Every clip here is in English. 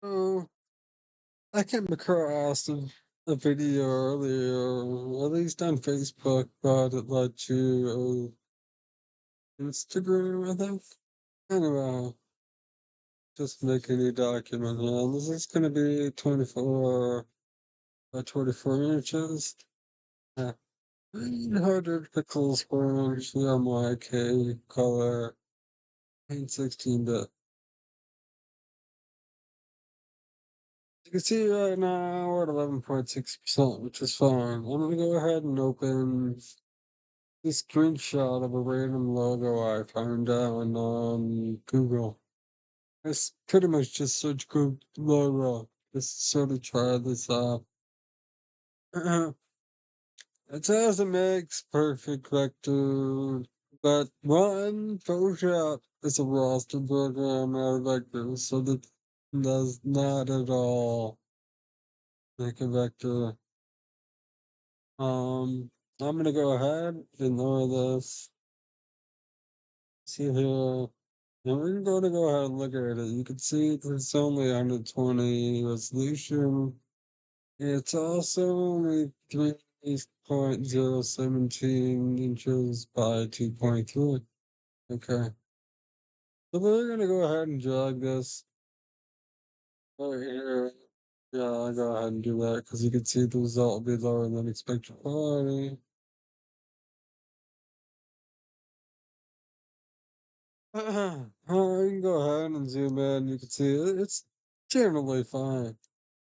So I came across a video earlier, at least on Facebook, but it led to Instagram, I think. Anyway, just making a document. This is going to be 24 by 24 inches. Yeah. 300 pixels per inch, MYK color, and 16-bit. You can see right now we're at 11.6%, which is fine. I'm going to go ahead and open a screenshot of a random logo I found out on Google. Pretty much just search Google logo. Just sort of try this out. It says it makes perfect vector, but one Photoshop is a raster program out of vector, so that does not at all make a vector. I'm gonna go ahead, ignore this. See here. And we're going to go ahead and look at it. You can see it's only 120 resolution. It's also only 3.017 inches by 2.3. Okay. So we're going to go ahead and drag this right here. Yeah, I'll go ahead and do that because you can see the result will be lower than expected quality. You can go ahead and zoom in. You can see it's generally fine.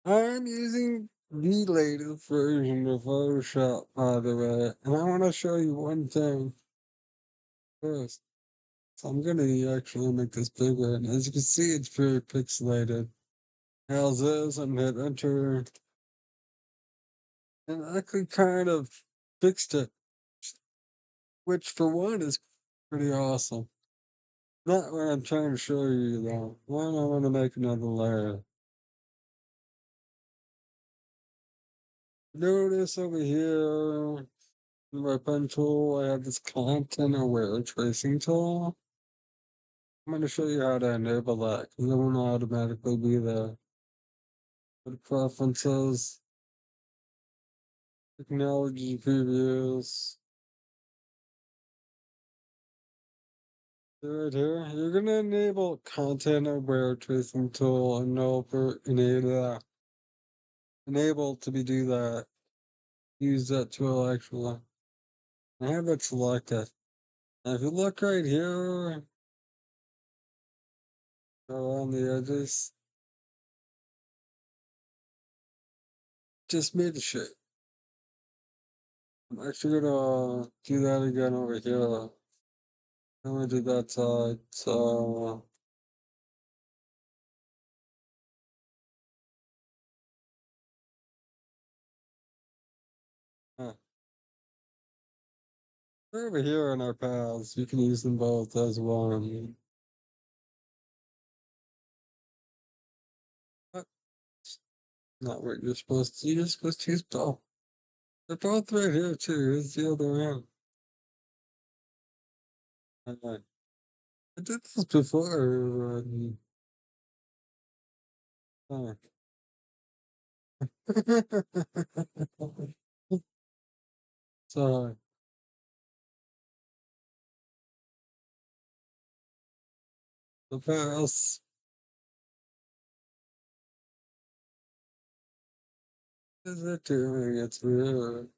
I'm using the latest version of Photoshop, by the way, and I want to show you one thing first. So I'm going to actually make this bigger, and as you can see, it's very pixelated. How's this? I'm hit enter, and I could kind of fixed it, which for one is pretty awesome. Not what I'm trying to show you though. One, I want to make another layer. Notice over here, my pen tool, I have this content aware tracing tool. I'm going to show you how to enable that because it won't automatically be there. Go to preferences, technology previews. Right here, you're going to enable content aware tracing tool and enable to be do that. Use that tool actually. I have it selected. Now if you look right here around the edges, just made the shape. I'm actually gonna do that again over here. I'm gonna do that side. So they're over here in our paths. You can use them both as one. That's not what you're supposed to. You're supposed to use both. They're both right here too. Here's the other one. I did this before. Uh, Sorry. The paths. What is it doing? It's weird.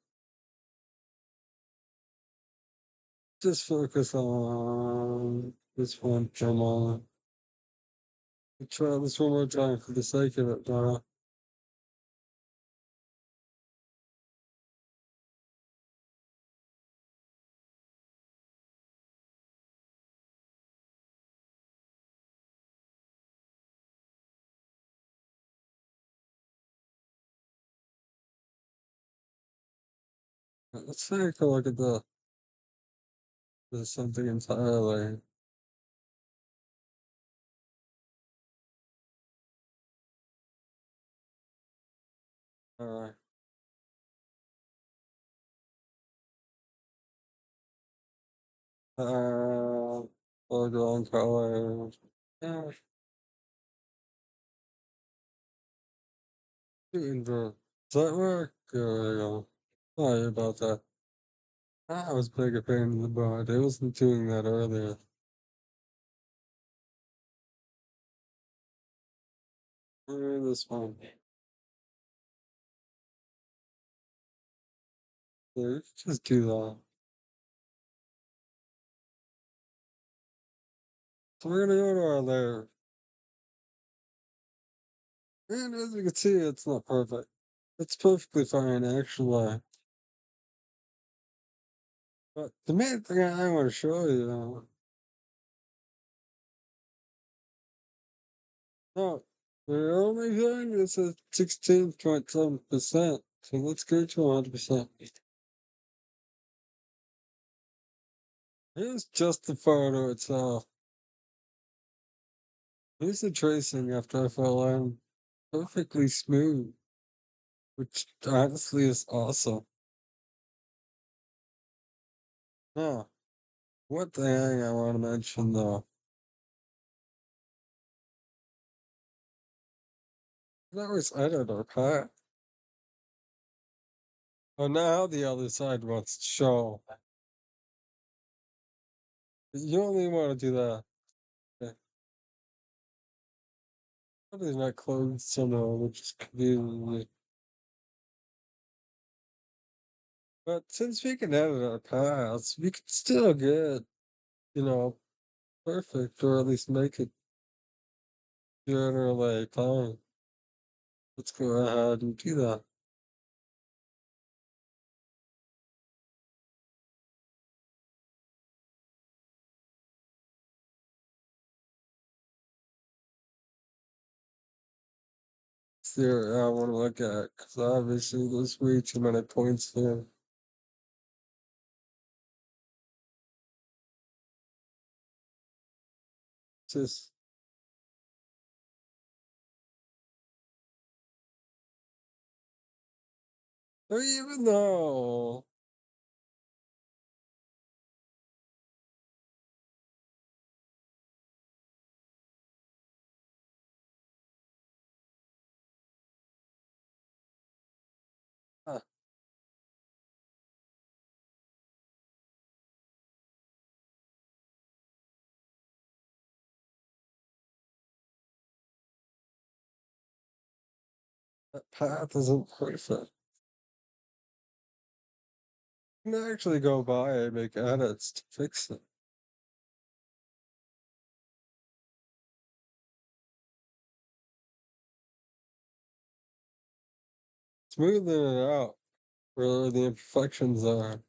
Just focus on this one. Come on. Try this one more time for the sake of it, Donna. Let's take a look at the something entirely. Alright. Foreground color. Yeah, Invert. Does that work? Sorry about that. I was big a pain in the butt. I wasn't doing that earlier. This one. Yeah, you can just do that. So we're gonna go to our lair. And as you can see, it's not perfect. It's perfectly fine, actually. But the main thing I want to show you, no, the only thing is at 16.7%. So let's go to 100%. Here's just the photo itself. Here's the tracing after I fell in. Perfectly smooth, which honestly is awesome. Now, one thing I want to mention though, that was edit our path. Oh, now the other side wants to show. You only want to do that. Okay. Probably not closed somehow, which is convenient. But since we can edit our paths, we can still get, you know, perfect, or at least make it generally fine. Let's go ahead and do that. There, I want to look at, because obviously there's way too many points there. Just, or even though uh, that path isn't perfect, you can actually go by and make edits to fix it. Smoothing it out where the imperfections are.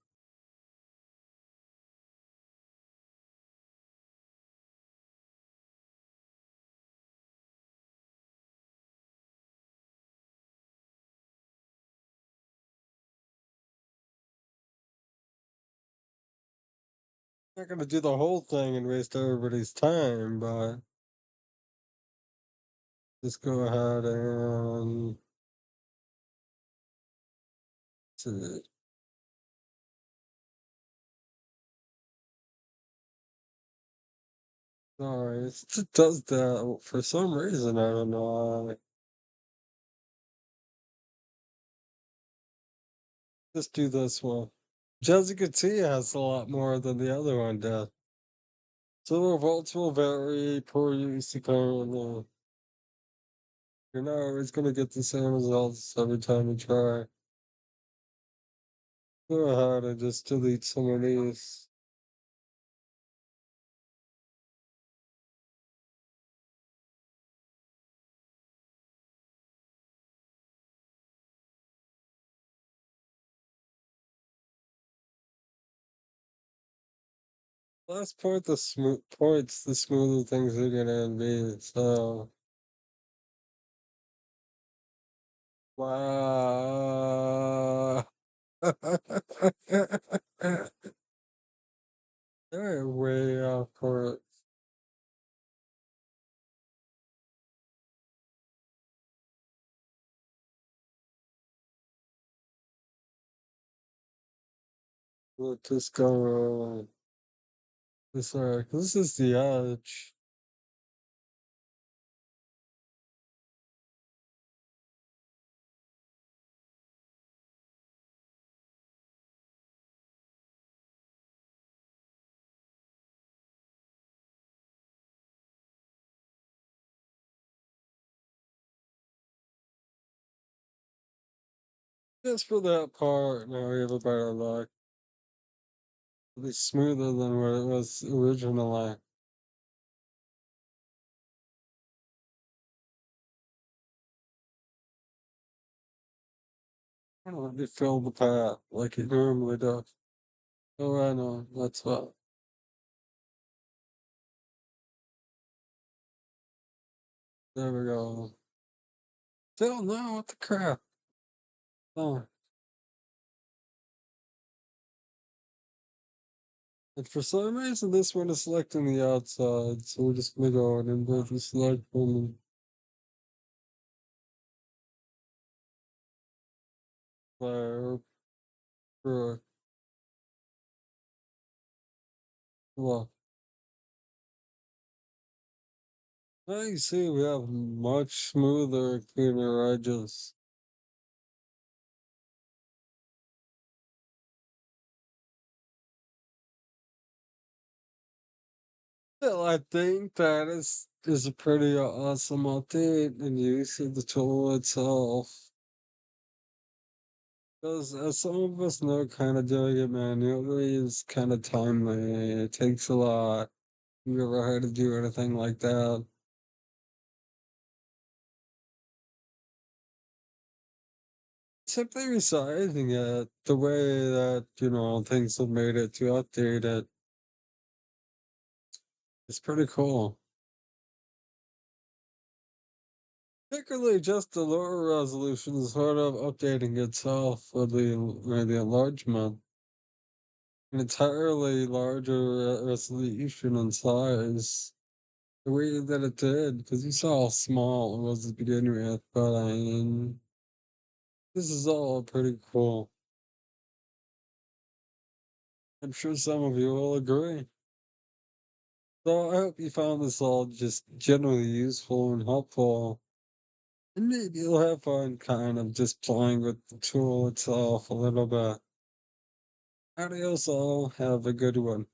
Not gonna do the whole thing and waste everybody's time, but just go ahead and sorry, it just does that for some reason. I don't know why. Just do this one. As you can see, it has a lot more than the other one does. So the results will vary per use apparently. You're not always gonna get the same results every time you try. Go ahead and just delete some of these. Last point, the smooth points, the smoother things are gonna be. So wow. They're way off course. We'll just go this arc. This is the edge. Just for that part, now we have a better look. It's smoother than what it was originally. I don't let me fill the path like it normally does. Oh, I know, that's what. There we go. Still no, what the crap? Oh. And for some reason, this one is selecting the outside, so we're just gonna go and invert the select one and fire. For well, now you see we have much smoother, cleaner edges. Still, I think that is a pretty awesome update and use of the tool itself. Because as some of us know, kind of doing it manually is kind of timely. It takes a lot. You ever had to do anything like that? Simply resizing it the way that, things have made it to update it is pretty cool. Particularly just the lower resolution is sort of updating itself for the enlargement. An entirely larger resolution and size. The way that it did, because you saw how small it was to begin with, but I mean, this is all pretty cool. I'm sure some of you will agree. So I hope you found this all just generally useful and helpful. And maybe you'll have fun kind of just playing with the tool itself a little bit. Adios all. Have a good one.